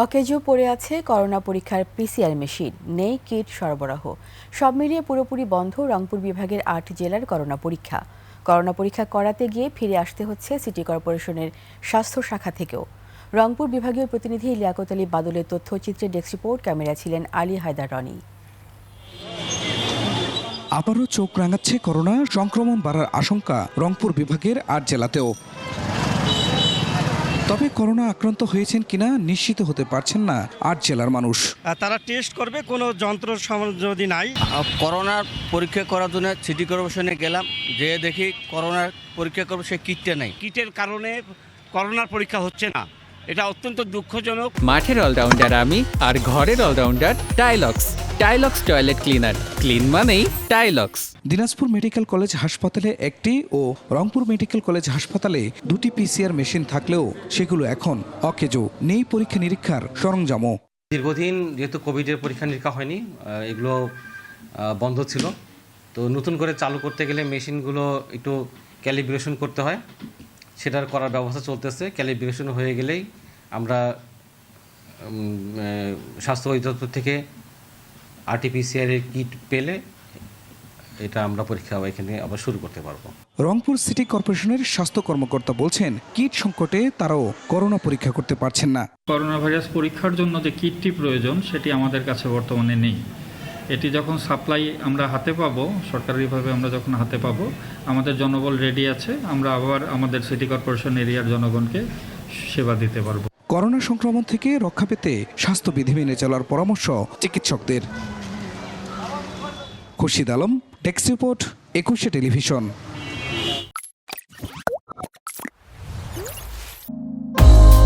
অকেজো পড়ে আছে করোনা পরীক্ষার পিসিআর মেশিন, নেই কিট সরবরাহ। সব মিলিয়ে পুরোপুরি বন্ধ রংপুর বিভাগের ৮ জেলার করোনা পরীক্ষা করাতে গিয়ে ফিরে আসতে হচ্ছে সিটি কর্পোরেশনের স্বাস্থ্য শাখা থেকেও। রংপুর বিভাগীয় প্রতিনিধি লিয়াকত আলী বাদলের তথ্যচিত্রে ডেস্ক রিপোর্ট, ক্যামেরা ছিলেন আলী হায়দার রনি। আবারও চোখ রাঙাচ্ছে করোনা সংক্রমণ বাড়ার আশঙ্কা রংপুর বিভাগের ৮ জেলাতেও। তবে করোনা আক্রান্ত হয়েছেন কিনা নিশ্চিত হতে পারছেন না ৮ জেলার মানুষ। তারা টেস্ট করবে, কোনো যন্ত্র যদি নাই। করোনার পরীক্ষা করার জন্য সিটি কর্পোরেশনে গেলাম, যে দেখি করোনার পরীক্ষা করবে সে কিটটা নেই। কিটের কারণে করোনার পরীক্ষা হচ্ছে না, এটা অত্যন্ত দুঃখজনক। মাঠের অলরাউন্ডার আমি, আর ঘরের allrounder Tylox. Tylox toilet cleaner, clean মানেই টাইলক্স। দিনাজপুর মেডিকেল কলেজ হাসপাতালে একটি ও রংপুর মেডিকেল কলেজ হাসপাতালে দুটি পিসিআর মেশিন থাকলেও সেগুলো এখন অকেজো, নেই পরীক্ষা নিরীক্ষার সরঞ্জামও। দীর্ঘদিন যেহেতু কোভিডের পরীক্ষা নিরীক্ষা হয়নি, এগুলো বন্ধ ছিল, তো নতুন করে চালু করতে গেলে মেশিনগুলো একটু ক্যালিব্রেশন করতে হয়, সেটার করার ব্যবস্থা চলতেছে। ক্যালিব্রেশন হয়ে গেলেই আমরা স্বাস্থ্য অধিদপ্তর থেকে আরটিপিসিআর এর কিট পেলে এটা আমরা পরীক্ষা এখানে আবার শুরু করতে পারবো। রংপুর সিটি কর্পোরেশনের স্বাস্থ্য কর্মকর্তা বলছেন, কিট সংকটে তারাও করোনা পরীক্ষা করতে পারছেন না। করোনা ভাইরাস পরীক্ষার জন্য যে কিটটি প্রয়োজন সেটি আমাদের কাছে বর্তমানে নেই। এটি যখন সাপ্লাই আমরা হাতে পাবো, সরকারিভাবে আমরা যখন হাতে পাবো, আমাদের জনবল রেডি আছে, আমরা আবার আমাদের সিটি কর্পোরেশন এরিয়ার জনগণকে সেবা দিতে পারবো। করোনা সংক্রমণ থেকে রক্ষা পেতে স্বাস্থ্যবিধি মেনে চলার পরামর্শ চিকিৎসকদের। খুরশিদ আলম, ডেস্ক রিপোর্ট, ২১শে টেলিভিশন।